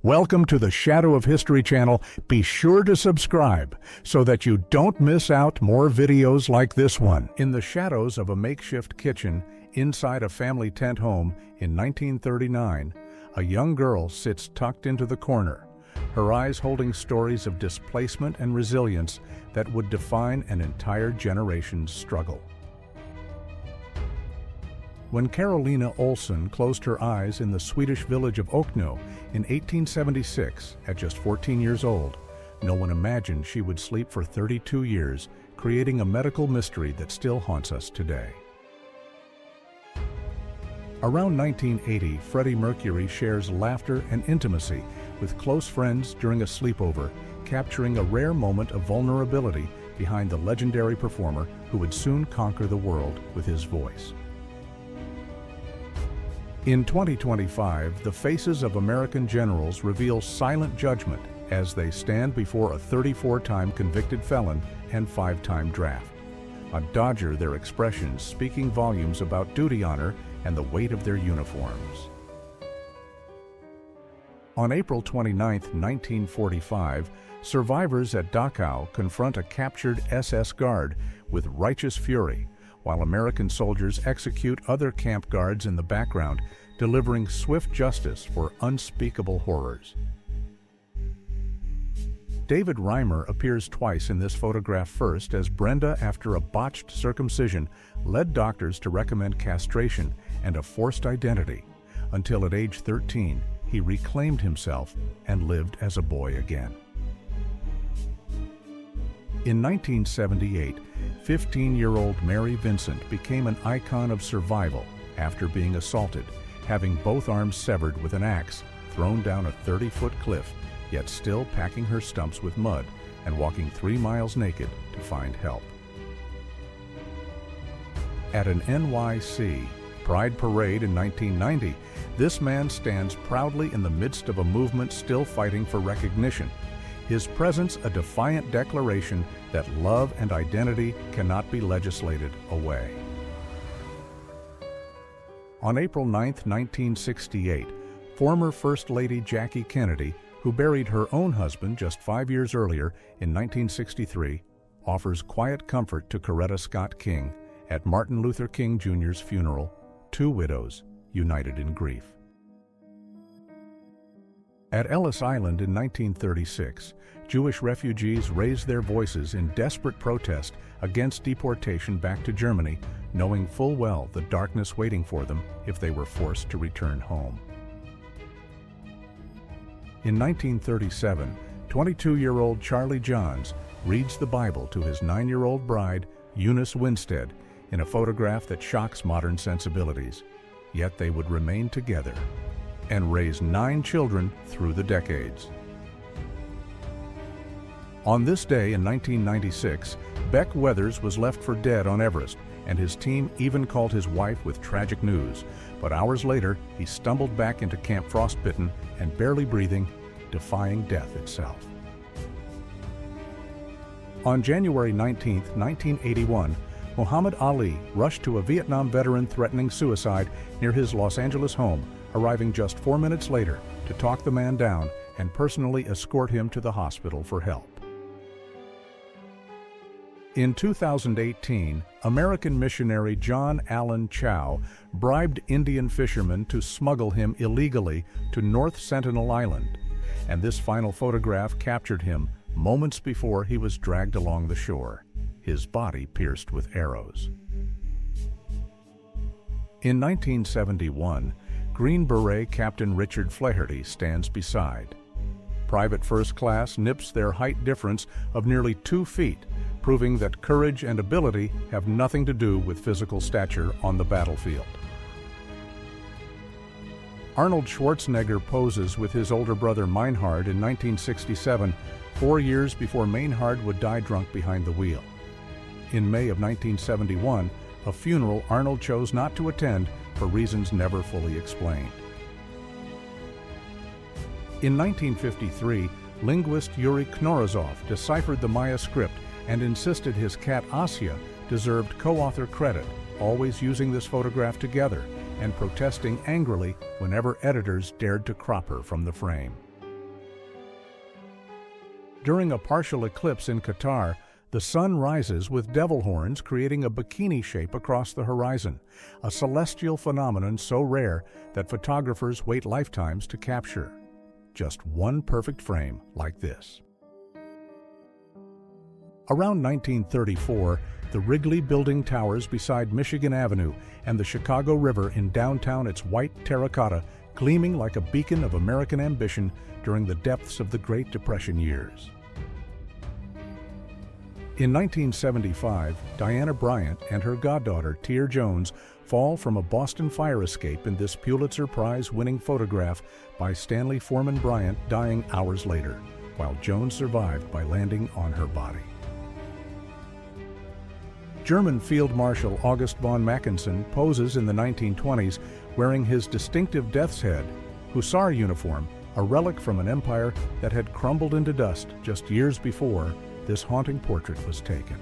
Welcome to the Shadow of History channel. Be sure to subscribe so that you don't miss out more videos like this one. In the shadows of a makeshift kitchen inside a family tent home in 1939, a young girl sits tucked into the corner, her eyes holding stories of displacement and resilience that would define an entire generation's struggle. When Carolina Olsson closed her eyes in the Swedish village of Ökno in 1876 at just 14 years old, no one imagined she would sleep for 32 years, creating a medical mystery that still haunts us today. Around 1980, Freddie Mercury shares laughter and intimacy with close friends during a sleepover, capturing a rare moment of vulnerability behind the legendary performer who would soon conquer the world with his voice. In 2025, the faces of American generals reveal silent judgment as they stand before a 34-time convicted felon and 5-time draft. A Dodger, their expressions speaking volumes about duty honor and the weight of their uniforms. On April 29, 1945, survivors at Dachau confront a captured SS guard with righteous fury, while American soldiers execute other camp guards in the background, delivering swift justice for unspeakable horrors. David Reimer appears twice in this photograph, first as Brenda, after a botched circumcision, led doctors to recommend castration and a forced identity, until at age 13, he reclaimed himself and lived as a boy again. In 1978, 15-year-old Mary Vincent became an icon of survival after being assaulted, having both arms severed with an axe, thrown down a 30-foot cliff, yet still packing her stumps with mud and walking 3 miles naked to find help. At an NYC Pride Parade in 1990, this man stands proudly in the midst of a movement still fighting for recognition, his presence a defiant declaration that love and identity cannot be legislated away. On April 9, 1968, former First Lady Jackie Kennedy, who buried her own husband just 5 years earlier in 1963, offers quiet comfort to Coretta Scott King at Martin Luther King Jr.'s funeral, 2 widows united in grief. At Ellis Island in 1936, Jewish refugees raised their voices in desperate protest against deportation back to Germany, knowing full well the darkness waiting for them if they were forced to return home. In 1937, 22-year-old Charlie Johns reads the Bible to his 9-year-old bride, Eunice Winstead, in a photograph that shocks modern sensibilities. Yet they would remain together and raise 9 children through the decades. On this day in 1996, Beck Weathers was left for dead on Everest, and his team even called his wife with tragic news. But hours later, he stumbled back into Camp Frostbitten and barely breathing, defying death itself. On January 19, 1981, Muhammad Ali rushed to a Vietnam veteran threatening suicide near his Los Angeles home, arriving just 4 minutes later to talk the man down and personally escort him to the hospital for help. In 2018, American missionary John Allen Chow bribed Indian fishermen to smuggle him illegally to North Sentinel Island, and this final photograph captured him moments before he was dragged along the shore, his body pierced with arrows. In 1971, Green Beret Captain Richard Flaherty stands beside. Private First Class nips their height difference of nearly 2 feet, proving that courage and ability have nothing to do with physical stature on the battlefield. Arnold Schwarzenegger poses with his older brother Meinhard in 1967, 4 years before Meinhard would die drunk behind the wheel. In May of 1971, a funeral Arnold chose not to attend for reasons never fully explained. In 1953, linguist Yuri Knorozov deciphered the Maya script and insisted his cat Asya deserved co-author credit, always using this photograph together and protesting angrily whenever editors dared to crop her from the frame. During a partial eclipse in Qatar, the sun rises with devil horns creating a bikini shape across the horizon, a celestial phenomenon so rare that photographers wait lifetimes to capture. Just one perfect frame like this. Around 1934, the Wrigley Building towers beside Michigan Avenue and the Chicago River in downtown, its white terracotta gleaming like a beacon of American ambition during the depths of the Great Depression years. In 1975, Diana Bryant and her goddaughter, Tear Jones, fall from a Boston fire escape in this Pulitzer Prize-winning photograph by Stanley Foreman Bryant, dying hours later, while Jones survived by landing on her body. German Field Marshal August von Mackensen poses in the 1920s wearing his distinctive death's head, hussar uniform, a relic from an empire that had crumbled into dust just years before this haunting portrait was taken.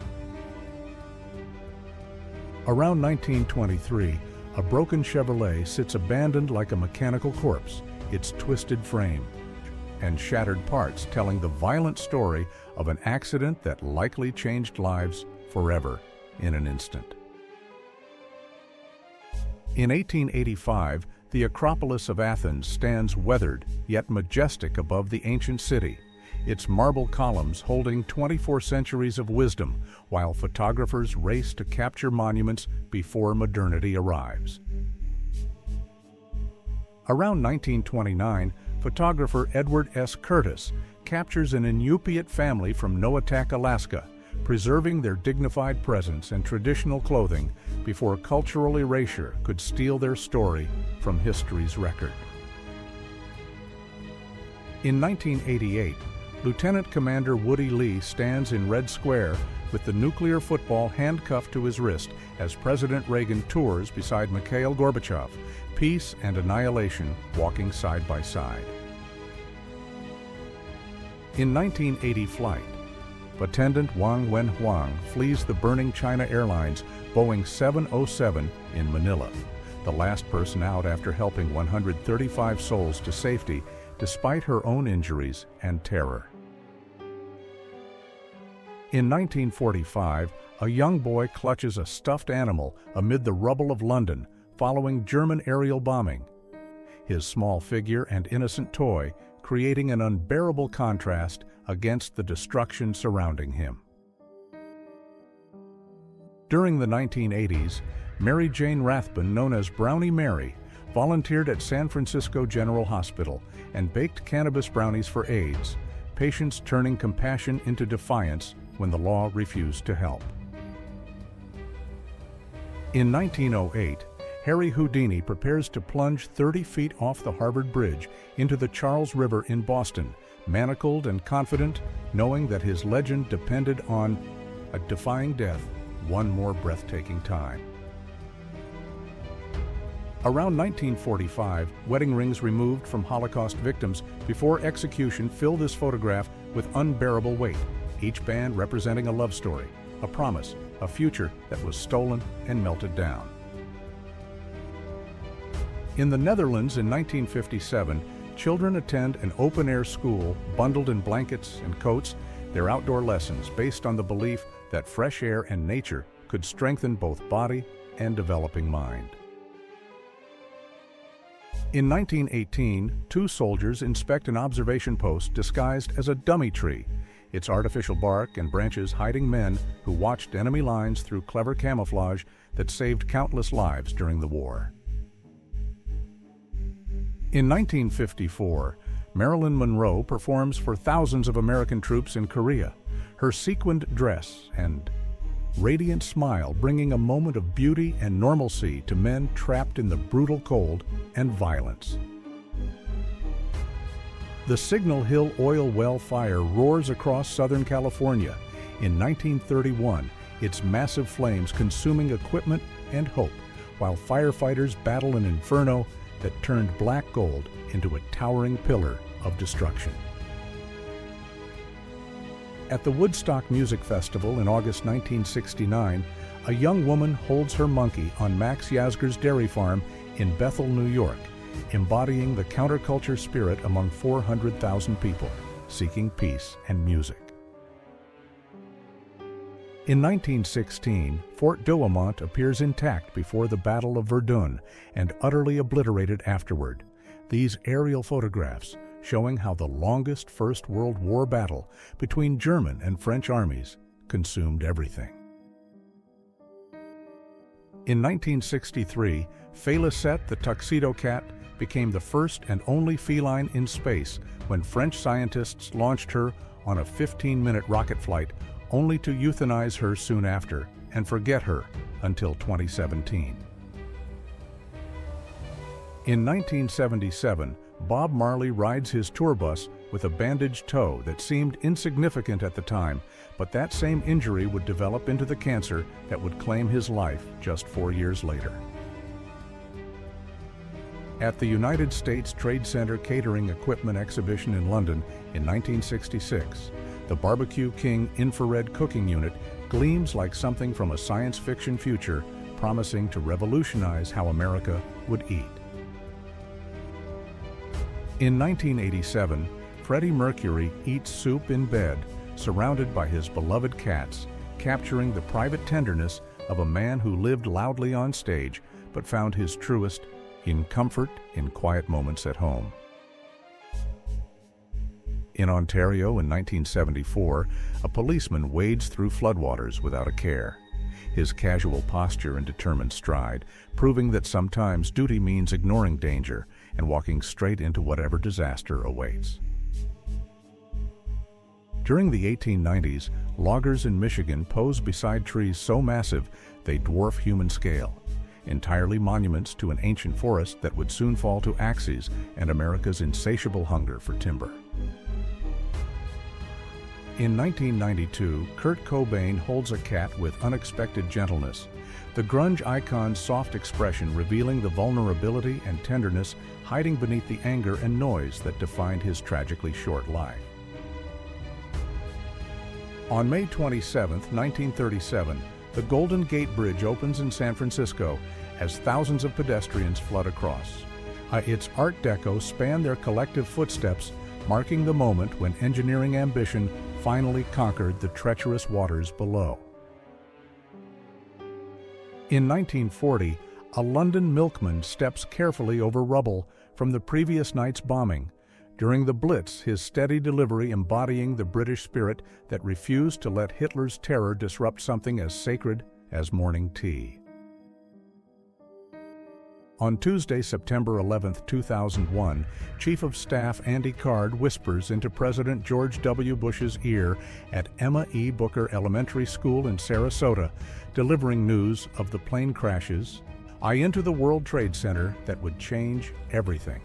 Around 1923, a broken Chevrolet sits abandoned like a mechanical corpse, its twisted frame and shattered parts telling the violent story of an accident that likely changed lives forever in an instant. In 1885, the Acropolis of Athens stands weathered yet majestic above the ancient city, its marble columns holding 24 centuries of wisdom, while photographers race to capture monuments before modernity arrives. Around 1929, photographer Edward S. Curtis captures an Inupiat family from Noatak, Alaska, preserving their dignified presence and traditional clothing before cultural erasure could steal their story from history's record. In 1988, Lieutenant Commander Woody Lee stands in Red Square with the nuclear football handcuffed to his wrist as President Reagan tours beside Mikhail Gorbachev, peace and annihilation walking side by side. In 1980 flight, Attendant Wang Wenhuang flees the burning China Airlines Boeing 707 in Manila, the last person out after helping 135 souls to safety despite her own injuries and terror. In 1945, a young boy clutches a stuffed animal amid the rubble of London following German aerial bombing, his small figure and innocent toy creating an unbearable contrast against the destruction surrounding him. During the 1980s, Mary Jane Rathbun, known as Brownie Mary, volunteered at San Francisco General Hospital and baked cannabis brownies for AIDS, patients turning compassion into defiance when the law refused to help. In 1908, Harry Houdini prepares to plunge 30 feet off the Harvard Bridge into the Charles River in Boston, manacled and confident, knowing that his legend depended on defying death one more breathtaking time. Around 1945, wedding rings removed from Holocaust victims before execution fill this photograph with unbearable weight, each band representing a love story, a promise, a future that was stolen and melted down. In the Netherlands in 1957, children attend an open-air school bundled in blankets and coats, their outdoor lessons based on the belief that fresh air and nature could strengthen both body and developing mind. In 1918, two soldiers inspect an observation post disguised as a dummy tree, its artificial bark and branches hiding men who watched enemy lines through clever camouflage that saved countless lives during the war. In 1954, Marilyn Monroe performs for thousands of American troops in Korea, her sequined dress and radiant smile bringing a moment of beauty and normalcy to men trapped in the brutal cold and violence. The Signal Hill oil well fire roars across Southern California. In 1931, its massive flames consuming equipment and hope, while firefighters battle an inferno that turned black gold into a towering pillar of destruction. At the Woodstock Music Festival in August 1969, a young woman holds her monkey on Max Yasgur's dairy farm in Bethel, New York, embodying the counterculture spirit among 400,000 people, seeking peace and music. In 1916, Fort Douaumont appears intact before the Battle of Verdun and utterly obliterated afterward. These aerial photographs showing how the longest First World War battle between German and French armies consumed everything. In 1963, Félicette the tuxedo cat became the first and only feline in space when French scientists launched her on a 15-minute rocket flight, only to euthanize her soon after and forget her until 2017. In 1977, Bob Marley rides his tour bus with a bandaged toe that seemed insignificant at the time, but that same injury would develop into the cancer that would claim his life just 4 years later. At the United States Trade Center Catering Equipment Exhibition in London in 1966, the Barbecue King infrared cooking unit gleams like something from a science fiction future, promising to revolutionize how America would eat. In 1987, Freddie Mercury eats soup in bed, surrounded by his beloved cats, capturing the private tenderness of a man who lived loudly on stage but found his truest in comfort in quiet moments at home. In Ontario in 1974, a policeman wades through floodwaters without a care, his casual posture and determined stride, proving that sometimes duty means ignoring danger and walking straight into whatever disaster awaits. During the 1890s, loggers in Michigan pose beside trees so massive they dwarf human scale, entirely monuments to an ancient forest that would soon fall to axes and America's insatiable hunger for timber. In 1992, Kurt Cobain holds a cat with unexpected gentleness, the grunge icon's soft expression revealing the vulnerability and tenderness hiding beneath the anger and noise that defined his tragically short life. On May 27, 1937, the Golden Gate Bridge opens in San Francisco as thousands of pedestrians flood across. Its Art Deco span their collective footsteps, marking the moment when engineering ambition finally conquered the treacherous waters below. In 1940, a London milkman steps carefully over rubble from the previous night's bombing, during the Blitz, his steady delivery embodying the British spirit that refused to let Hitler's terror disrupt something as sacred as morning tea. On Tuesday, September 11, 2001, Chief of Staff Andy Card whispers into President George W. Bush's ear at Emma E. Booker Elementary School in Sarasota, delivering news of the plane crashes into the World Trade Center that would change everything.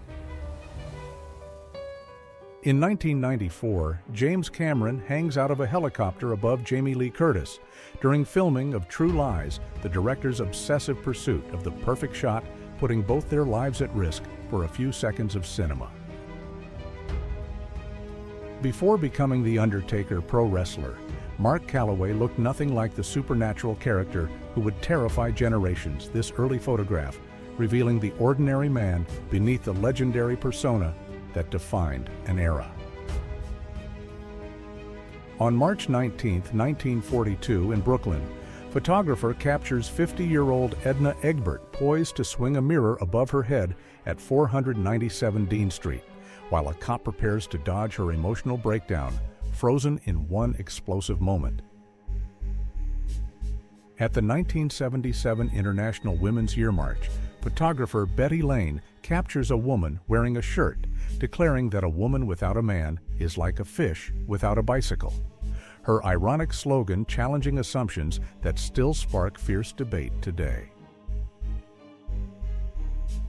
In 1994, James Cameron hangs out of a helicopter above Jamie Lee Curtis during filming of True Lies, the director's obsessive pursuit of the perfect shot, putting both their lives at risk for a few seconds of cinema. Before becoming the Undertaker pro wrestler, Mark Calloway looked nothing like the supernatural character who would terrify generations. This early photograph revealing the ordinary man beneath the legendary persona that defined an era. On March 19, 1942, in Brooklyn, photographer captures 50-year-old Edna Egbert poised to swing a mirror above her head at 497 Dean Street, while a cop prepares to dodge her emotional breakdown, frozen in one explosive moment. At the 1977 International Women's Year March, photographer Betty Lane captures a woman wearing a shirt, declaring that a woman without a man is like a fish without a bicycle. Her ironic slogan challenging assumptions that still spark fierce debate today.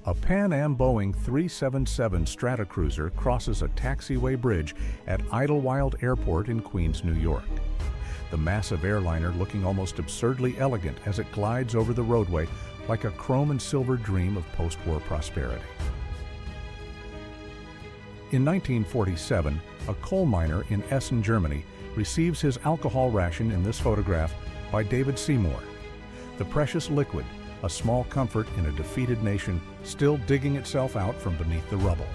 A Pan Am Boeing 377 Stratocruiser crosses a taxiway bridge at Idlewild Airport in Queens, New York. The massive airliner looking almost absurdly elegant as it glides over the roadway like a chrome and silver dream of post-war prosperity. In 1947, a coal miner in Essen, Germany, receives his alcohol ration in this photograph by David Seymour. The precious liquid, a small comfort in a defeated nation still digging itself out from beneath the rubble.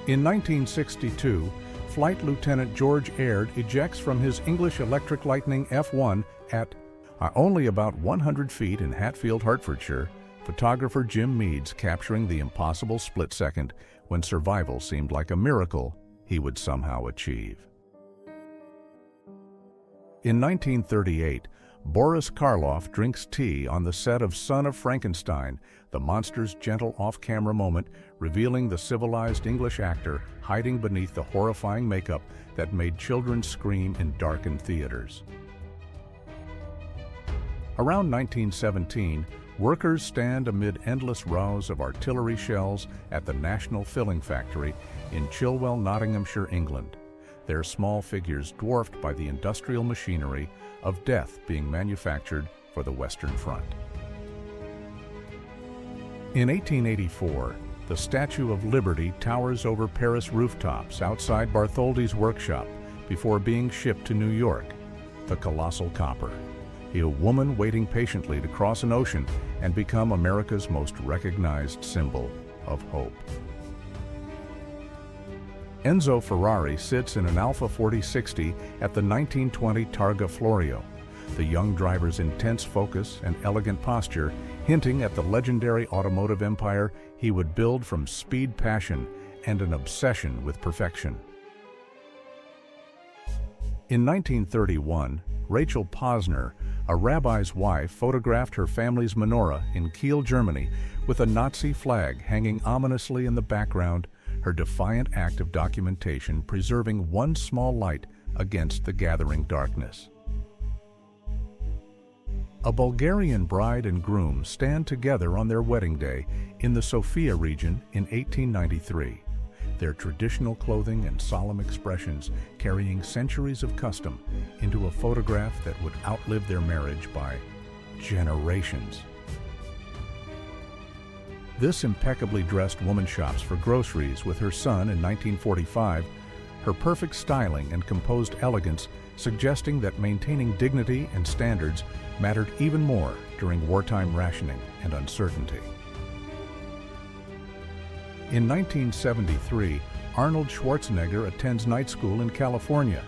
In 1962, Flight Lieutenant George Aird ejects from his English Electric Lightning F1 at only about 100 feet in Hatfield, Hertfordshire, photographer Jim Meads capturing the impossible split second when survival seemed like a miracle he would somehow achieve. In 1938, Boris Karloff drinks tea on the set of Son of Frankenstein, the monster's gentle off-camera moment revealing the civilized English actor hiding beneath the horrifying makeup that made children scream in darkened theaters. Around 1917, workers stand amid endless rows of artillery shells at the National Filling Factory in Chilwell, Nottinghamshire, England, their small figures dwarfed by the industrial machinery of death being manufactured for the Western Front. In 1884, the Statue of Liberty towers over Paris rooftops outside Bartholdi's workshop before being shipped to New York, the Colossal Copper, a woman waiting patiently to cross an ocean and become America's most recognized symbol of hope. Enzo Ferrari sits in an Alfa 4060 at the 1920 Targa Florio, the young driver's intense focus and elegant posture hinting at the legendary automotive empire he would build from speed passion and an obsession with perfection. In 1931, Rachel Posner, a rabbi's wife, photographed her family's menorah in Kiel, Germany, with a Nazi flag hanging ominously in the background, her defiant act of documentation preserving one small light against the gathering darkness. A Bulgarian bride and groom stand together on their wedding day in the Sofia region in 1893, their traditional clothing and solemn expressions carrying centuries of custom into a photograph that would outlive their marriage by generations. This impeccably dressed woman shops for groceries with her son in 1945, her perfect styling and composed elegance suggesting that maintaining dignity and standards mattered even more during wartime rationing and uncertainty. In 1973, Arnold Schwarzenegger attends night school in California,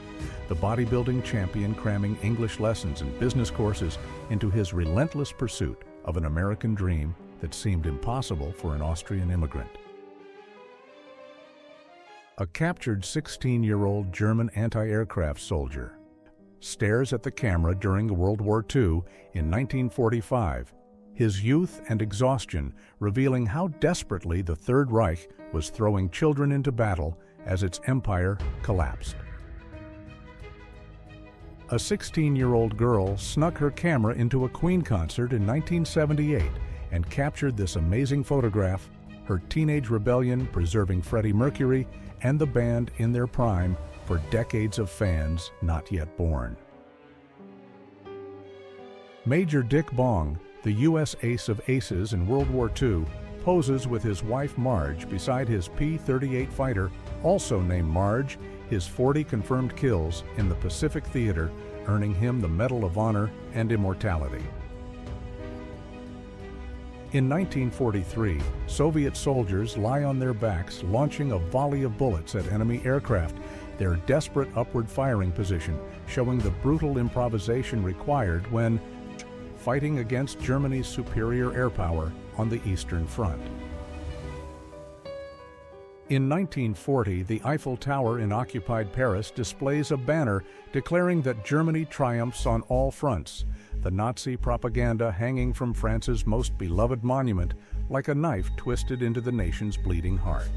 the bodybuilding champion cramming English lessons and business courses into his relentless pursuit of an American dream that seemed impossible for an Austrian immigrant. A captured 16-year-old German anti-aircraft soldier stares at the camera during World War II in 1945, his youth and exhaustion revealing how desperately the Third Reich was throwing children into battle as its empire collapsed. A 16-year-old girl snuck her camera into a Queen concert in 1978 and captured this amazing photograph, her teenage rebellion preserving Freddie Mercury and the band in their prime for decades of fans not yet born. Major Dick Bong, the U.S. ace of aces in World War II, poses with his wife Marge beside his P-38 fighter, also named Marge, his 40 confirmed kills in the Pacific Theater, earning him the Medal of Honor and Immortality. In 1943, Soviet soldiers lie on their backs launching a volley of bullets at enemy aircraft, their desperate upward firing position showing the brutal improvisation required when fighting against Germany's superior air power on the Eastern Front. In 1940, the Eiffel Tower in occupied Paris displays a banner declaring that Germany triumphs on all fronts, the Nazi propaganda hanging from France's most beloved monument like a knife twisted into the nation's bleeding heart.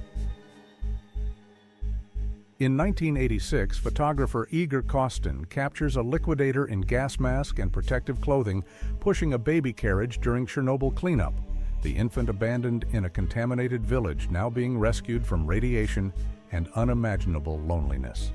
In 1986, photographer Igor Kostin captures a liquidator in gas mask and protective clothing pushing a baby carriage during Chernobyl cleanup, the infant abandoned in a contaminated village now being rescued from radiation and unimaginable loneliness.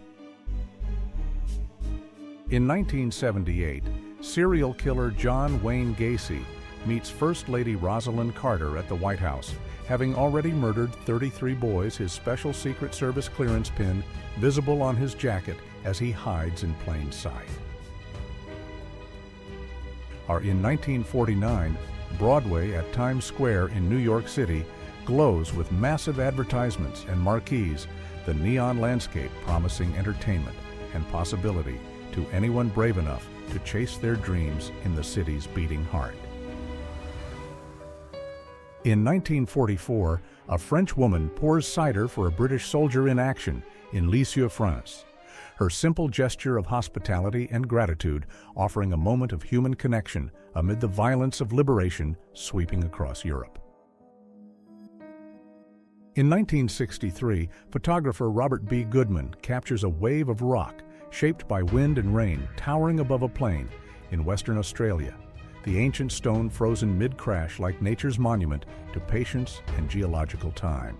In 1978, serial killer John Wayne Gacy meets First Lady Rosalind Carter at the White House, having already murdered 33 boys, his Special Secret Service clearance pin visible on his jacket as he hides in plain sight. In 1949, Broadway at Times Square in New York City glows with massive advertisements and marquees the neon landscape promising entertainment and possibility to anyone brave enough to chase their dreams in the city's beating heart. In 1944, a French woman pours cider for a British soldier in action in Lisieux, France. Her simple gesture of hospitality and gratitude offering a moment of human connection amid the violence of liberation sweeping across Europe. In 1963, photographer Robert B. Goodman captures a wave of rock shaped by wind and rain towering above a plain in Western Australia, the ancient stone frozen mid-crash like nature's monument to patience and geological time.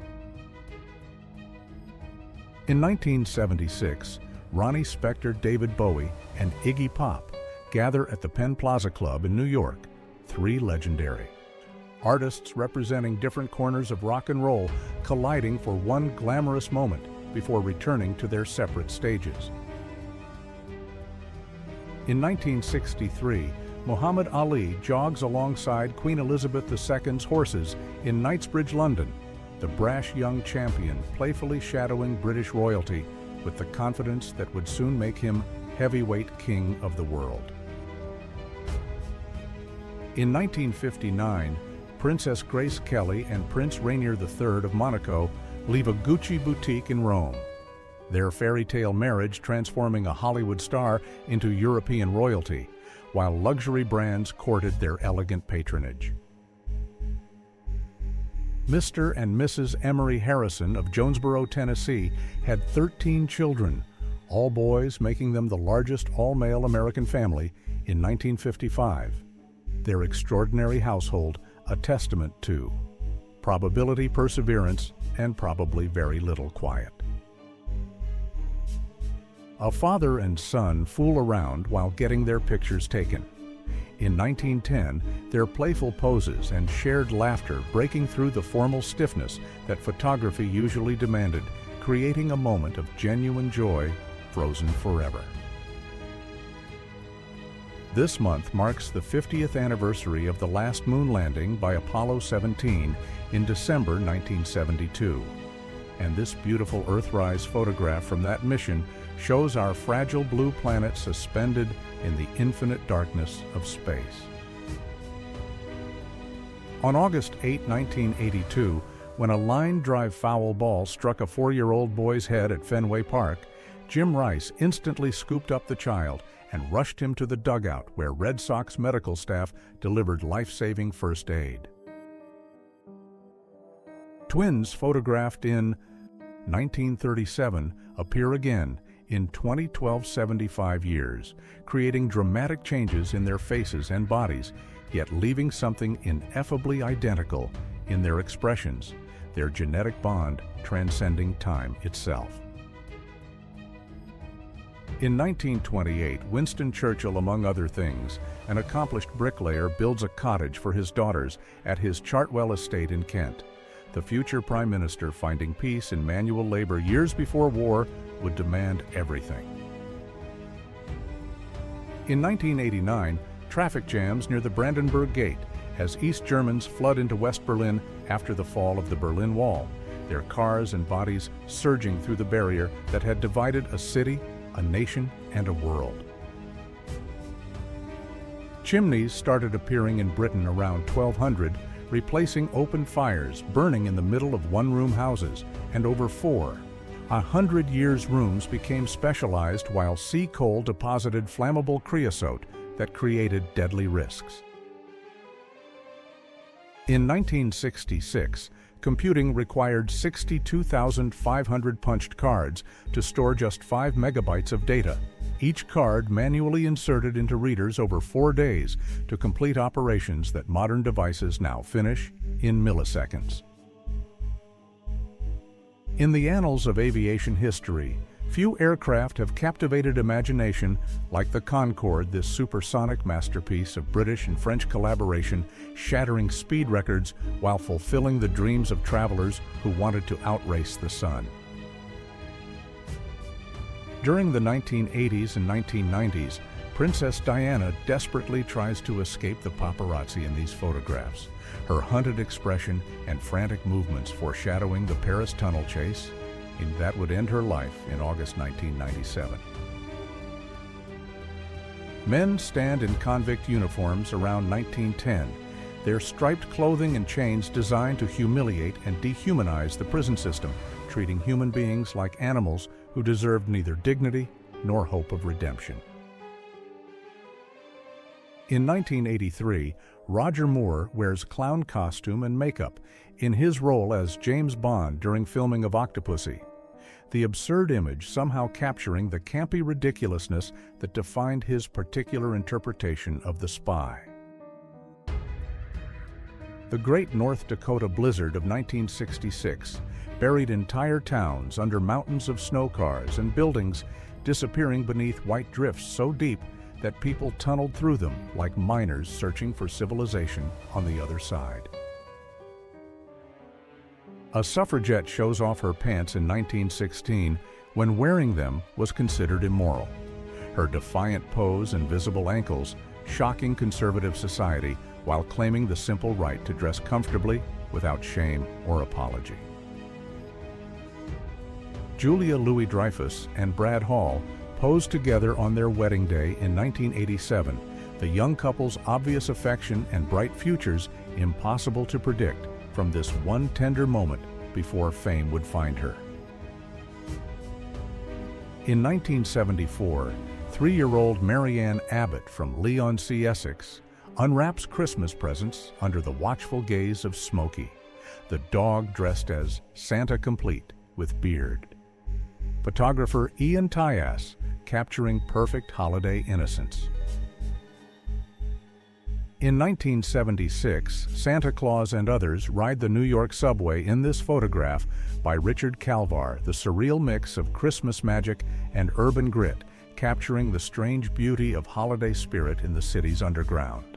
In 1976, Ronnie Spector, David Bowie, and Iggy Pop gather at the Penn Plaza Club in New York, three legendary artists representing different corners of rock and roll colliding for one glamorous moment before returning to their separate stages. In 1963, Muhammad Ali jogs alongside Queen Elizabeth II's horses in Knightsbridge, London, the brash young champion playfully shadowing British royalty with the confidence that would soon make him heavyweight king of the world. In 1959, Princess Grace Kelly and Prince Rainier III of Monaco leave a Gucci boutique in Rome, their fairy tale marriage transforming a Hollywood star into European royalty, while luxury brands courted their elegant patronage. Mr. and Mrs. Emery Harrison of Jonesboro, Tennessee, had 13 children, all boys, making them the largest all-male American family in 1955. Their extraordinary household a testament to probability, perseverance, and probably very little quiet. A father and son fool around while getting their pictures taken. In 1910, their playful poses and shared laughter breaking through the formal stiffness that photography usually demanded, creating a moment of genuine joy frozen forever. This month marks the 50th anniversary of the last moon landing by Apollo 17 in December 1972. And this beautiful Earthrise photograph from that mission shows our fragile blue planet suspended in the infinite darkness of space. On August 8, 1982, when a line drive foul ball struck a 4-year-old boy's head at Fenway Park, Jim Rice instantly scooped up the child and rushed him to the dugout where Red Sox medical staff delivered life-saving first aid. Twins photographed in 1937 appear again in 75 years, creating dramatic changes in their faces and bodies, yet leaving something ineffably identical in their expressions, their genetic bond transcending time itself. In 1928, Winston Churchill, among other things, an accomplished bricklayer, builds a cottage for his daughters at his Chartwell estate in Kent. The future Prime Minister, finding peace in manual labor years before war, would demand everything. In 1989, traffic jams near the Brandenburg Gate as East Germans flood into West Berlin after the fall of the Berlin Wall, their cars and bodies surging through the barrier that had divided a city, a nation, and a world. Chimneys started appearing in Britain around 1200, replacing open fires burning in the middle of one-room houses, and over 100 years rooms became specialized while sea coal deposited flammable creosote that created deadly risks. In 1966, computing required 62,500 punched cards to store just 5 megabytes of data, each card manually inserted into readers over 4 days to complete operations that modern devices now finish in milliseconds. In the annals of aviation history, few aircraft have captivated imagination like the Concorde, this supersonic masterpiece of British and French collaboration, shattering speed records while fulfilling the dreams of travelers who wanted to outrace the sun. During the 1980s and 1990s, Princess Diana desperately tries to escape the paparazzi in these photographs, her hunted expression and frantic movements foreshadowing the Paris tunnel chase, and that would end her life in August 1997. Men stand in convict uniforms around 1910, their striped clothing and chains designed to humiliate and dehumanize the prison system, treating human beings like animals who deserved neither dignity nor hope of redemption. In 1983, Roger Moore wears clown costume and makeup in his role as James Bond during filming of Octopussy, the absurd image somehow capturing the campy ridiculousness that defined his particular interpretation of The Spy. The Great North Dakota Blizzard of 1966 buried entire towns under mountains of snow cars and buildings, disappearing beneath white drifts so deep that people tunneled through them like miners searching for civilization on the other side. A suffragette shows off her pants in 1916 when wearing them was considered immoral. Her defiant pose and visible ankles shocking conservative society while claiming the simple right to dress comfortably without shame or apology. Julia Louis-Dreyfus and Brad Hall posed together on their wedding day in 1987, the young couple's obvious affection and bright futures impossible to predict from this one tender moment before fame would find her. In 1974, 3-year-old Marianne Abbott from Leigh-on-Sea, Essex, unwraps Christmas presents under the watchful gaze of Smokey, the dog dressed as Santa complete with beard. Photographer Ian Tyas capturing perfect holiday innocence. In 1976, Santa Claus and others ride the New York subway in this photograph by Richard Calvar, the surreal mix of Christmas magic and urban grit, capturing the strange beauty of holiday spirit in the city's underground.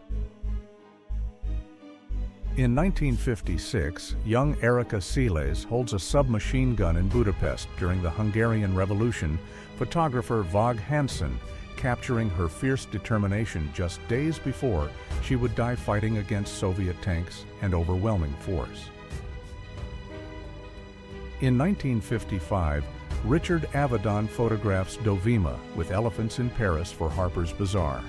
In 1956, young Erika Seles holds a submachine gun in Budapest during the Hungarian Revolution, photographer Vag Hansen capturing her fierce determination just days before she would die fighting against Soviet tanks and overwhelming force. In 1955, Richard Avedon photographs Dovima with elephants in Paris for Harper's Bazaar,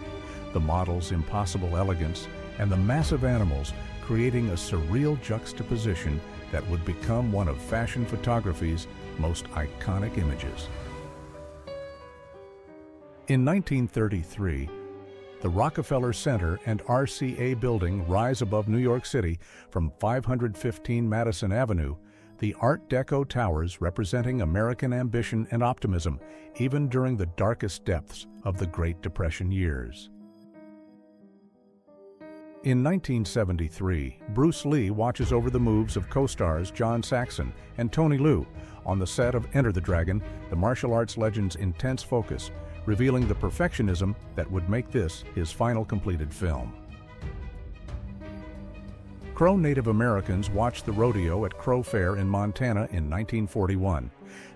the model's impossible elegance and the massive animals creating a surreal juxtaposition that would become one of fashion photography's most iconic images. In 1933, the Rockefeller Center and RCA building rise above New York City from 515 Madison Avenue, the Art Deco towers representing American ambition and optimism, even during the darkest depths of the Great Depression years. In 1973, Bruce Lee watches over the moves of co-stars John Saxon and Tony Liu on the set of Enter the Dragon, the martial arts legend's intense focus, revealing the perfectionism that would make this his final completed film. Crow Native Americans watched the rodeo at Crow Fair in Montana in 1941,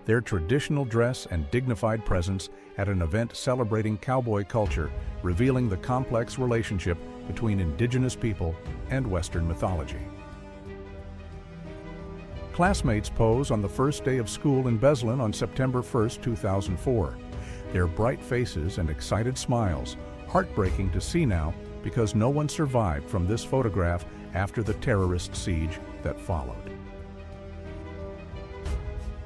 their traditional dress and dignified presence at an event celebrating cowboy culture, revealing the complex relationship between indigenous people and Western mythology. Classmates pose on the first day of school in Beslan on September 1, 2004. Their bright faces and excited smiles, heartbreaking to see now because no one survived from this photograph after the terrorist siege that followed.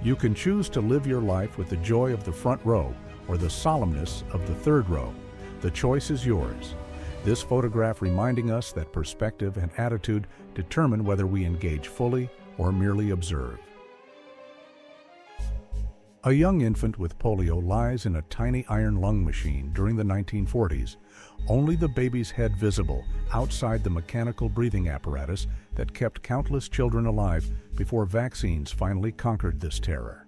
You can choose to live your life with the joy of the front row or the solemnness of the third row. The choice is yours. This photograph reminding us that perspective and attitude determine whether we engage fully or merely observe. A young infant with polio lies in a tiny iron lung machine during the 1940s, only the baby's head visible outside the mechanical breathing apparatus that kept countless children alive before vaccines finally conquered this terror.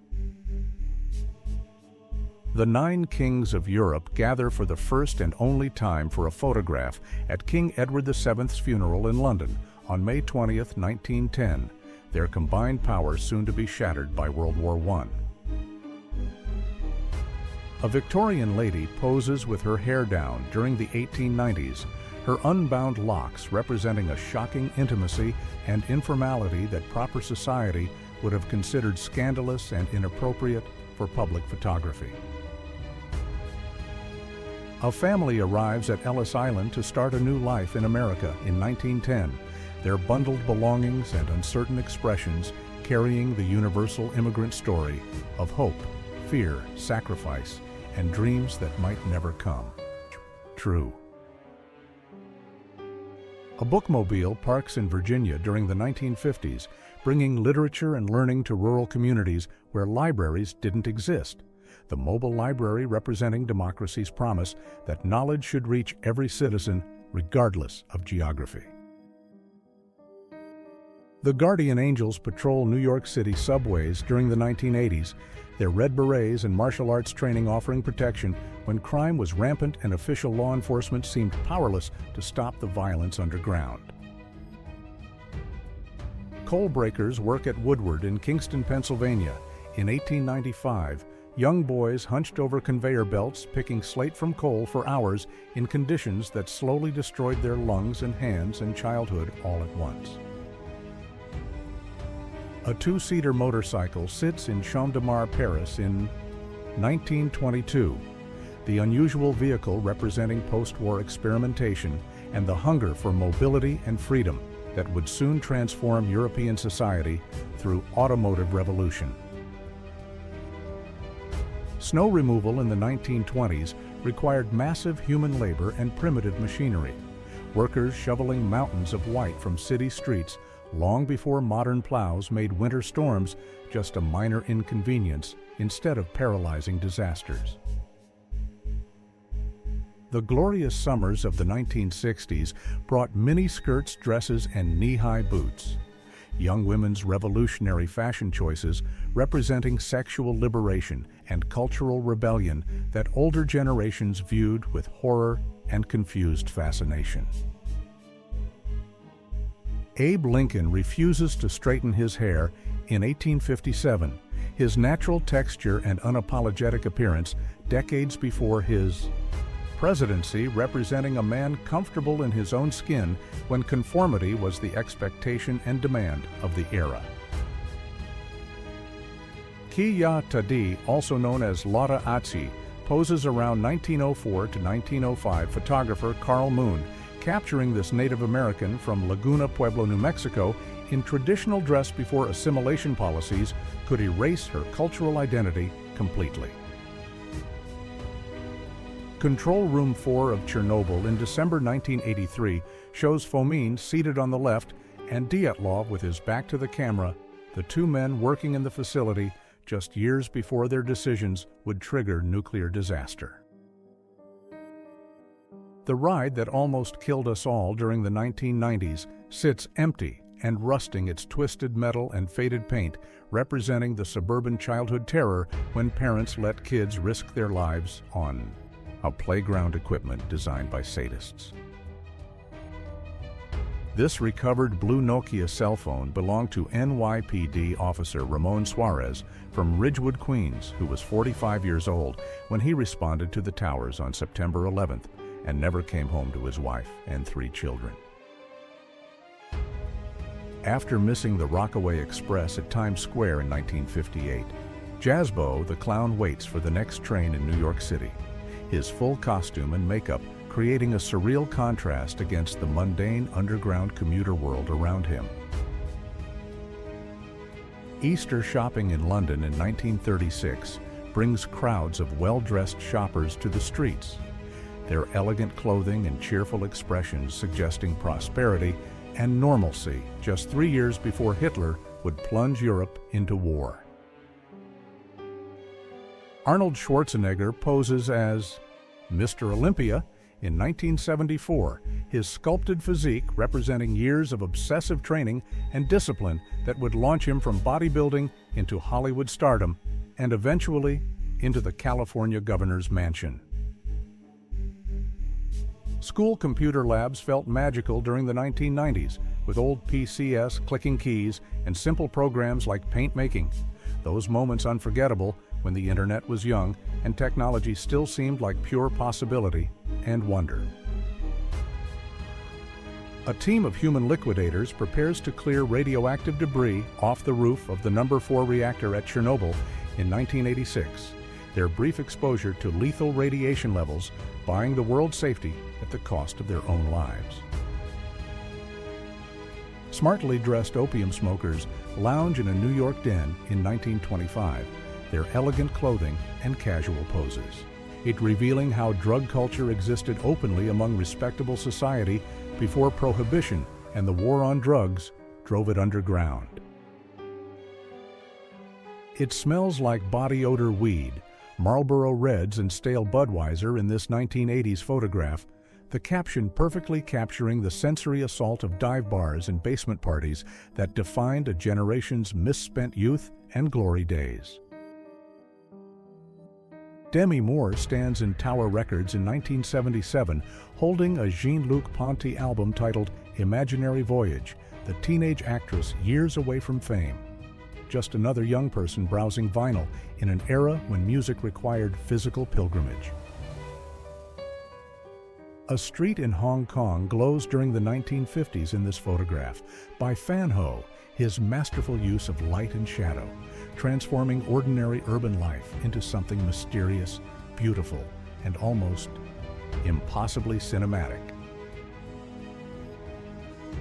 The 9 kings of Europe gather for the first and only time for a photograph at King Edward VII's funeral in London on May 20, 1910, their combined power soon to be shattered by World War I. A Victorian lady poses with her hair down during the 1890s, her unbound locks representing a shocking intimacy and informality that proper society would have considered scandalous and inappropriate for public photography. A family arrives at Ellis Island to start a new life in America in 1910, their bundled belongings and uncertain expressions carrying the universal immigrant story of hope, fear, sacrifice, and dreams that might never come true. A bookmobile parks in Virginia during the 1950s, bringing literature and learning to rural communities where libraries didn't exist. The mobile library representing democracy's promise that knowledge should reach every citizen, regardless of geography. The Guardian Angels patrol New York City subways during the 1980s, their red berets and martial arts training offering protection when crime was rampant and official law enforcement seemed powerless to stop the violence underground. Coal breakers work at Woodward in Kingston, Pennsylvania. In 1895, young boys hunched over conveyor belts picking slate from coal for hours in conditions that slowly destroyed their lungs and hands and childhood all at once. A two-seater motorcycle sits in Champ de Mars, Paris in 1922, the unusual vehicle representing post-war experimentation and the hunger for mobility and freedom that would soon transform European society through automotive revolution. Snow removal in the 1920s required massive human labor and primitive machinery, workers shoveling mountains of white from city streets long before modern plows made winter storms just a minor inconvenience instead of paralyzing disasters. The glorious summers of the 1960s brought mini-skirts, dresses, and knee-high boots. Young women's revolutionary fashion choices representing sexual liberation and cultural rebellion that older generations viewed with horror and confused fascination. Abe Lincoln refuses to straighten his hair in 1857, his natural texture and unapologetic appearance decades before his presidency representing a man comfortable in his own skin when conformity was the expectation and demand of the era. Kiya Tadi, also known as Lada Atsi, poses around 1904 to 1905 photographer Carl Moon, capturing this Native American from Laguna Pueblo, New Mexico, in traditional dress before assimilation policies could erase her cultural identity completely. Control Room 4 of Chernobyl in December 1983 shows Fomin seated on the left and Dyatlov with his back to the camera, the two men working in the facility just years before their decisions would trigger nuclear disaster. The ride that almost killed us all during the 1990s sits empty and rusting its twisted metal and faded paint, representing the suburban childhood terror when parents let kids risk their lives on a playground equipment designed by sadists. This recovered blue Nokia cell phone belonged to NYPD officer Ramon Suarez from Ridgewood, Queens, who was 45 years old when he responded to the towers on September 11th and never came home to his wife and 3 children. After missing the Rockaway Express at Times Square in 1958, Jazzbo the clown waits for the next train in New York City, his full costume and makeup creating a surreal contrast against the mundane underground commuter world around him. Easter shopping in London in 1936 brings crowds of well-dressed shoppers to the streets, their elegant clothing and cheerful expressions suggesting prosperity and normalcy just 3 years before Hitler would plunge Europe into war. Arnold Schwarzenegger poses as Mr. Olympia in 1974, his sculpted physique representing years of obsessive training and discipline that would launch him from bodybuilding into Hollywood stardom and eventually into the California governor's mansion. School computer labs felt magical during the 1990s, with old PCs clicking keys and simple programs like paint making. Those moments unforgettable when the internet was young and technology still seemed like pure possibility and wonder. A team of human liquidators prepares to clear radioactive debris off the roof of the No. 4 reactor at Chernobyl in 1986, their brief exposure to lethal radiation levels buying the world safety at the cost of their own lives. Smartly dressed opium smokers lounge in a New York den in 1925, their elegant clothing and casual poses. It revealing how drug culture existed openly among respectable society before Prohibition and the war on drugs drove it underground. It smells like body odor weed, Marlboro Reds and stale Budweiser in this 1980s photograph, the caption perfectly capturing the sensory assault of dive bars and basement parties that defined a generation's misspent youth and glory days. Demi Moore stands in Tower Records in 1977 holding a Jean-Luc Ponty album titled Imaginary Voyage, the teenage actress years away from fame. Just another young person browsing vinyl in an era when music required physical pilgrimage. A street in Hong Kong glows during the 1950s in this photograph by Fan Ho, his masterful use of light and shadow, transforming ordinary urban life into something mysterious, beautiful, and almost impossibly cinematic.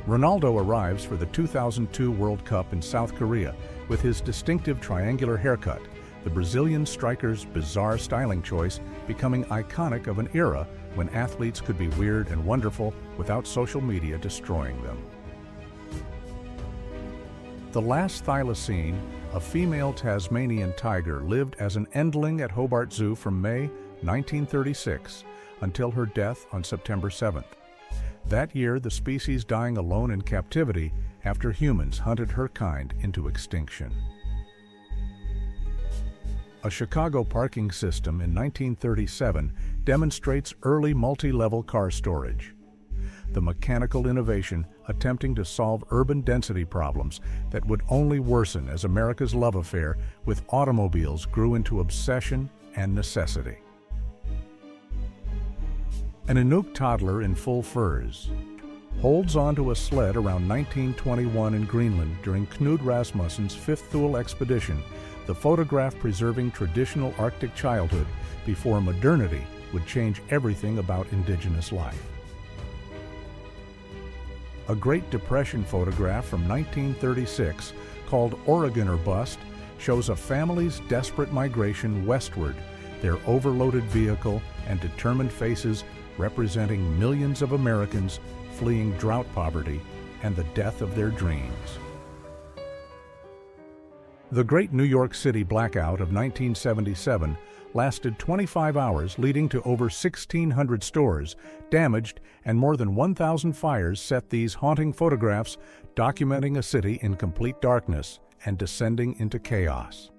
Ronaldo arrives for the 2002 World Cup in South Korea with his distinctive triangular haircut, the Brazilian striker's bizarre styling choice becoming iconic of an era when athletes could be weird and wonderful without social media destroying them. The last thylacine, a female Tasmanian tiger, lived as an endling at Hobart Zoo from May 1936 until her death on September 7th. That year, the species dying alone in captivity after humans hunted her kind into extinction. A Chicago parking system in 1937 demonstrates early multi-level car storage. The mechanical innovation attempting to solve urban density problems that would only worsen as America's love affair with automobiles grew into obsession and necessity. An Inuk toddler in full furs holds onto a sled around 1921 in Greenland during Knud Rasmussen's fifth Thule expedition, the photograph preserving traditional Arctic childhood before modernity would change everything about indigenous life. A Great Depression photograph from 1936 called Oregon or Bust shows a family's desperate migration westward, their overloaded vehicle and determined faces representing millions of Americans fleeing drought poverty and the death of their dreams. The Great New York City Blackout of 1977 lasted 25 hours, leading to over 1,600 stores damaged and more than 1,000 fires set these haunting photographs documenting a city in complete darkness and descending into chaos.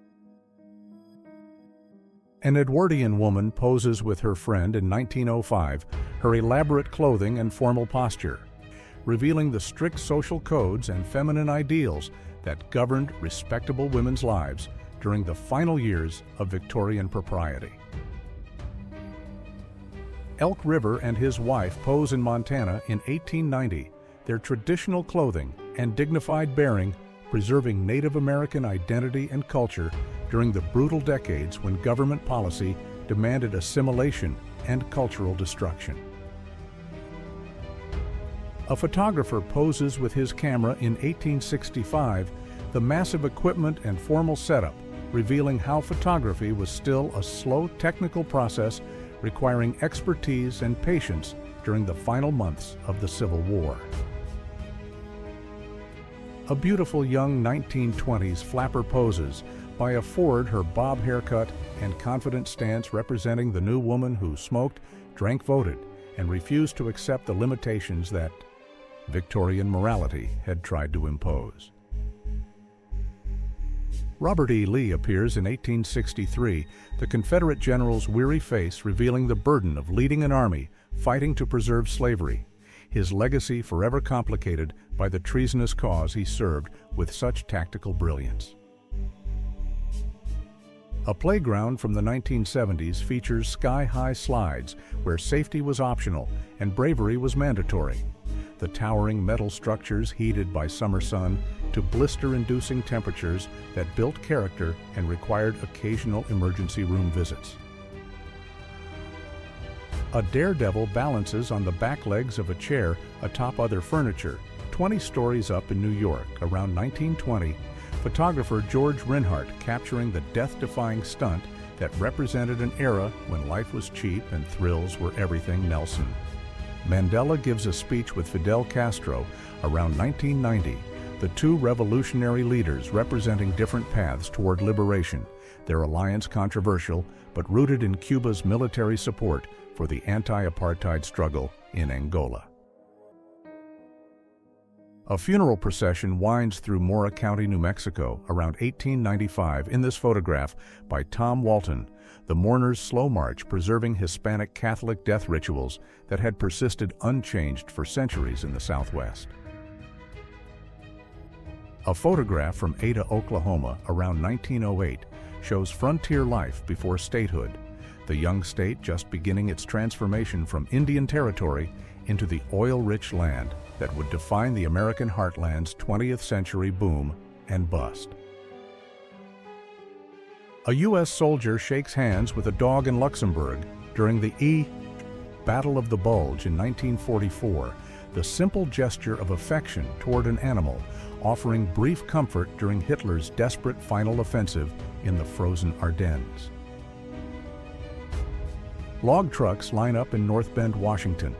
An Edwardian woman poses with her friend in 1905, her elaborate clothing and formal posture, revealing the strict social codes and feminine ideals that governed respectable women's lives during the final years of Victorian propriety. Elk River and his wife pose in Montana in 1890, their traditional clothing and dignified bearing preserving Native American identity and culture during the brutal decades when government policy demanded assimilation and cultural destruction. A photographer poses with his camera in 1865, the massive equipment and formal setup revealing how photography was still a slow technical process requiring expertise and patience during the final months of the Civil War. A beautiful young 1920s flapper poses by a Ford, her bob haircut and confident stance representing the new woman who smoked, drank, voted, and refused to accept the limitations that Victorian morality had tried to impose. Robert E. Lee appears in 1863, the Confederate general's weary face revealing the burden of leading an army fighting to preserve slavery, his legacy forever complicated by the treasonous cause he served with such tactical brilliance. A playground from the 1970s features sky-high slides where safety was optional and bravery was mandatory. the towering metal structures heated by summer sun to blister-inducing temperatures that built character and required occasional emergency room visits. A daredevil balances on the back legs of a chair atop other furniture, 20 stories up in New York around 1920, photographer George Rinehart capturing the death-defying stunt that represented an era when life was cheap and thrills were everything Nelson. Mandela gives a speech with Fidel Castro around 1990, the two revolutionary leaders representing different paths toward liberation, their alliance controversial but rooted in Cuba's military support for the anti-apartheid struggle in Angola. A funeral procession winds through Mora County, New Mexico around 1895 in this photograph by Tom Walton, the mourners' slow march preserving Hispanic Catholic death rituals that had persisted unchanged for centuries in the Southwest. A photograph from Ada, Oklahoma around 1908 shows frontier life before statehood, the young state just beginning its transformation from Indian territory into the oil-rich land that would define the American heartland's 20th century boom and bust. A U.S. soldier shakes hands with a dog in Luxembourg during the Battle of the Bulge in 1944, the simple gesture of affection toward an animal, offering brief comfort during Hitler's desperate final offensive in the frozen Ardennes. Log trucks line up in North Bend, Washington.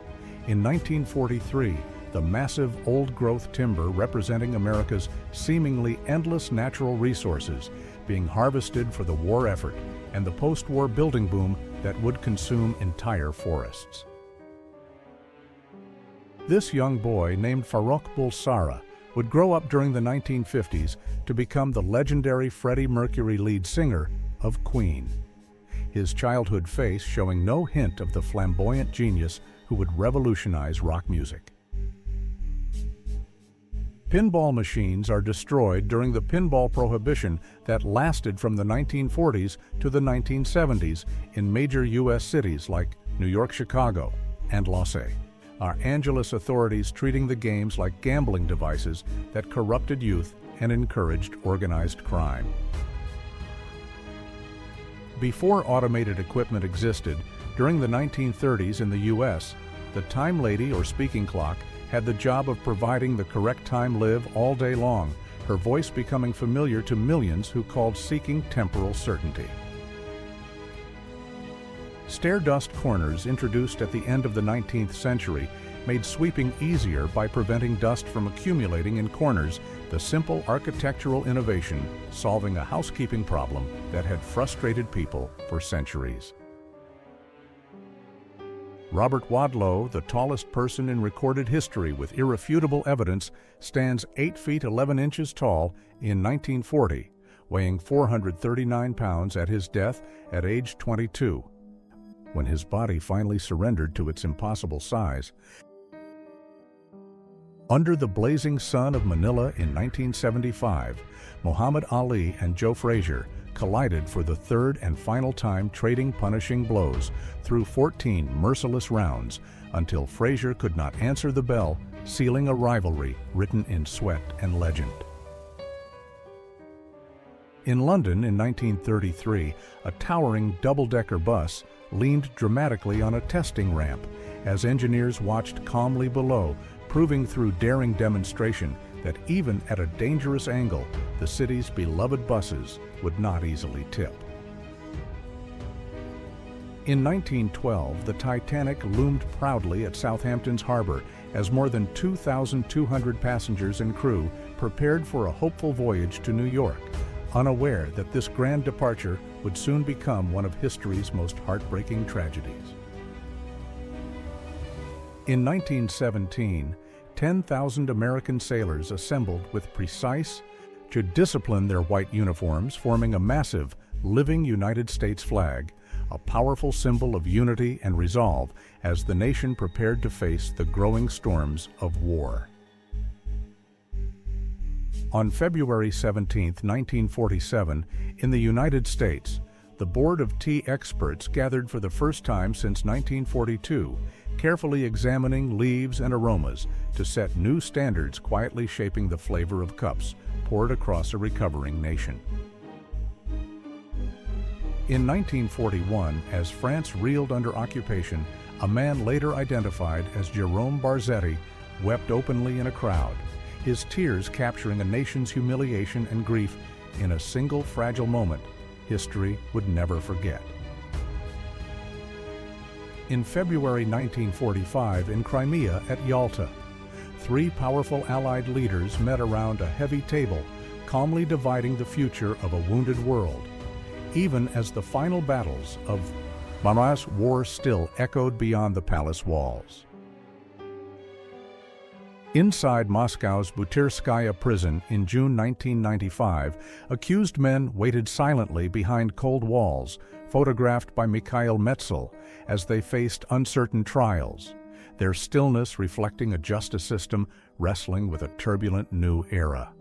In 1943, the massive old-growth timber representing America's seemingly endless natural resources being harvested for the war effort and the post-war building boom that would consume entire forests. This young boy, named Farouk Bulsara, would grow up during the 1950s to become the legendary Freddie Mercury lead singer of Queen, his childhood face showing no hint of the flamboyant genius who would revolutionize rock music. Pinball machines are destroyed during the pinball prohibition that lasted from the 1940s to the 1970s in major U.S. cities like New York, Chicago, and Los Angeles authorities treating the games like gambling devices that corrupted youth and encouraged organized crime. Before automated equipment existed, during the 1930s in the U.S., the time lady or speaking clock had the job of providing the correct time live all day long, her voice becoming familiar to millions who called seeking temporal certainty. Stair dust corners, introduced at the end of the 19th century, made sweeping easier by preventing dust from accumulating in corners, the simple architectural innovation solving a housekeeping problem that had frustrated people for centuries. Robert Wadlow, the tallest person in recorded history with irrefutable evidence, stands 8 feet 11 inches tall in 1940, weighing 439 pounds at his death at age 22, when his body finally surrendered to its impossible size. Under the blazing sun of Manila in 1975, Muhammad Ali and Joe Frazier collided for the third and final time, trading punishing blows through 14 merciless rounds until Frazier could not answer the bell, sealing a rivalry written in sweat and legend. In London in 1933, a towering double-decker bus leaned dramatically on a testing ramp as engineers watched calmly below, proving through daring demonstration that even at a dangerous angle, the city's beloved buses would not easily tip. In 1912, the Titanic loomed proudly at Southampton's harbor as more than 2,200 passengers and crew prepared for a hopeful voyage to New York, unaware that this grand departure would soon become one of history's most heartbreaking tragedies. In 1917, 10,000 American sailors assembled with precise to discipline their white uniforms, forming a massive, living United States flag, a powerful symbol of unity and resolve as the nation prepared to face the growing storms of war. On February 17, 1947, in the United States, the board of tea experts gathered for the first time since 1942, carefully examining leaves and aromas to set new standards, quietly shaping the flavor of cups poured across a recovering nation. In 1941, as France reeled under occupation, a man later identified as Jerome Barzetti wept openly in a crowd, his tears capturing a nation's humiliation and grief in a single fragile moment history would never forget. In February 1945, in Crimea at Yalta, three powerful Allied leaders met around a heavy table, calmly dividing the future of a wounded world, even as the final battles of Mama's war still echoed beyond the palace walls. Inside Moscow's Butyrskaya prison in June 1995, accused men waited silently behind cold walls, photographed by Mikhail Metzel as they faced uncertain trials, their stillness reflecting a justice system wrestling with a turbulent new era.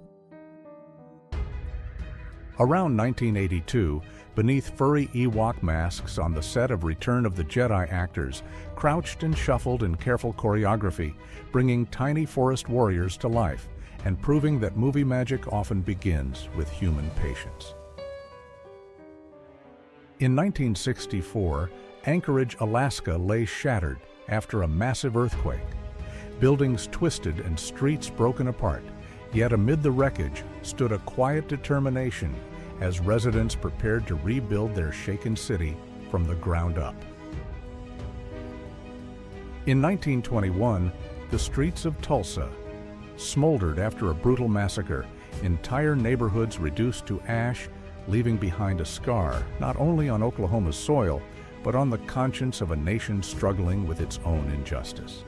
Around 1982, beneath furry Ewok masks on the set of Return of the Jedi actors, crouched and shuffled in careful choreography, bringing tiny forest warriors to life and proving that movie magic often begins with human patience. In 1964, Anchorage, Alaska lay shattered after a massive earthquake. Buildings twisted and streets broken apart, yet amid the wreckage stood a quiet determination as residents prepared to rebuild their shaken city from the ground up. In 1921, the streets of Tulsa smoldered after a brutal massacre, entire neighborhoods reduced to ash, leaving behind a scar not only on Oklahoma's soil, but on the conscience of a nation struggling with its own injustice.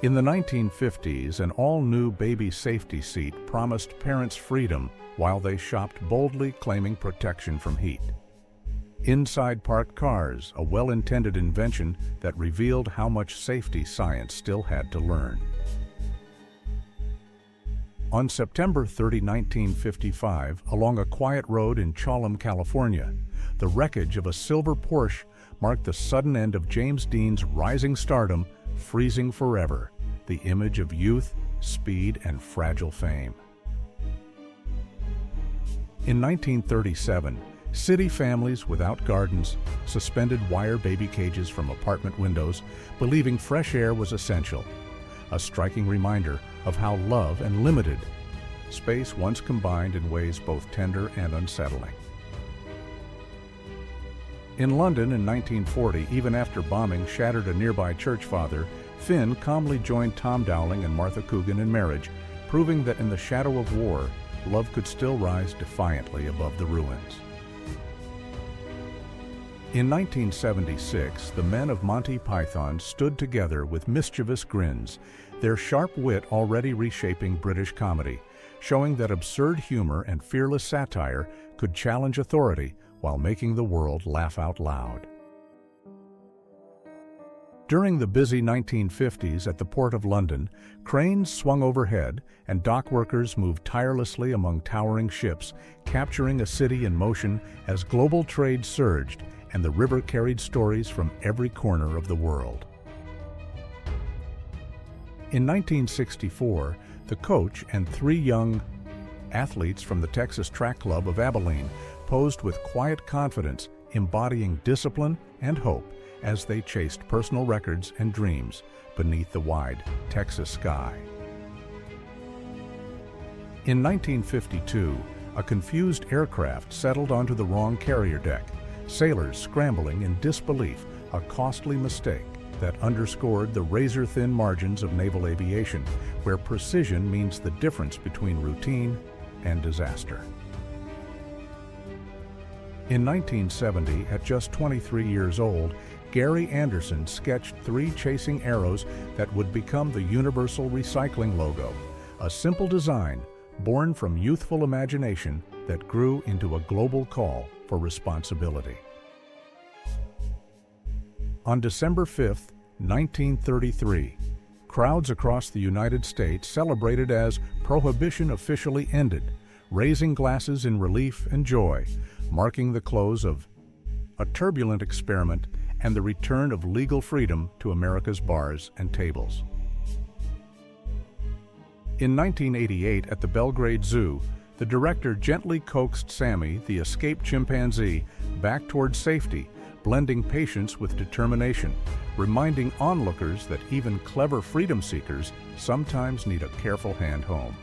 In the 1950s, an all-new baby safety seat promised parents freedom while they shopped boldly, claiming protection from heat. Inside parked cars, a well-intended invention that revealed how much safety science still had to learn. On September 30, 1955, along a quiet road in Cholum, California, the wreckage of a silver Porsche marked the sudden end of James Dean's rising stardom, freezing forever, the image of youth, speed, and fragile fame. In 1937, city families without gardens suspended wire baby cages from apartment windows, believing fresh air was essential, a striking reminder of how love and limited space once combined in ways both tender and unsettling. In London in 1940, even after bombing shattered a nearby church father, Finn calmly joined Tom Dowling and Martha Coogan in marriage, proving that in the shadow of war, love could still rise defiantly above the ruins. In 1976, the men of Monty Python stood together with mischievous grins, their sharp wit already reshaping British comedy, showing that absurd humor and fearless satire could challenge authority while making the world laugh out loud. During the busy 1950s at the Port of London, cranes swung overhead and dock workers moved tirelessly among towering ships, capturing a city in motion as global trade surged and the river carried stories from every corner of the world. In 1964, the coach and three young athletes from the Texas Track Club of Abilene posed with quiet confidence, embodying discipline and hope as they chased personal records and dreams beneath the wide Texas sky. In 1952, a confused aircraft settled onto the wrong carrier deck, sailors scrambling in disbelief, a costly mistake that underscored the razor-thin margins of naval aviation, where precision means the difference between routine and disaster. In 1970, at just 23 years old, Gary Anderson sketched three chasing arrows that would become the Universal Recycling logo, a simple design born from youthful imagination that grew into a global call for responsibility. On December 5, 1933, crowds across the United States celebrated as Prohibition officially ended, raising glasses in relief and joy, marking the close of a turbulent experiment and the return of legal freedom to America's bars and tables. In 1988, at the Belgrade Zoo, the director gently coaxed Sammy, the escaped chimpanzee, back toward safety, blending patience with determination, reminding onlookers that even clever freedom seekers sometimes need a careful hand home.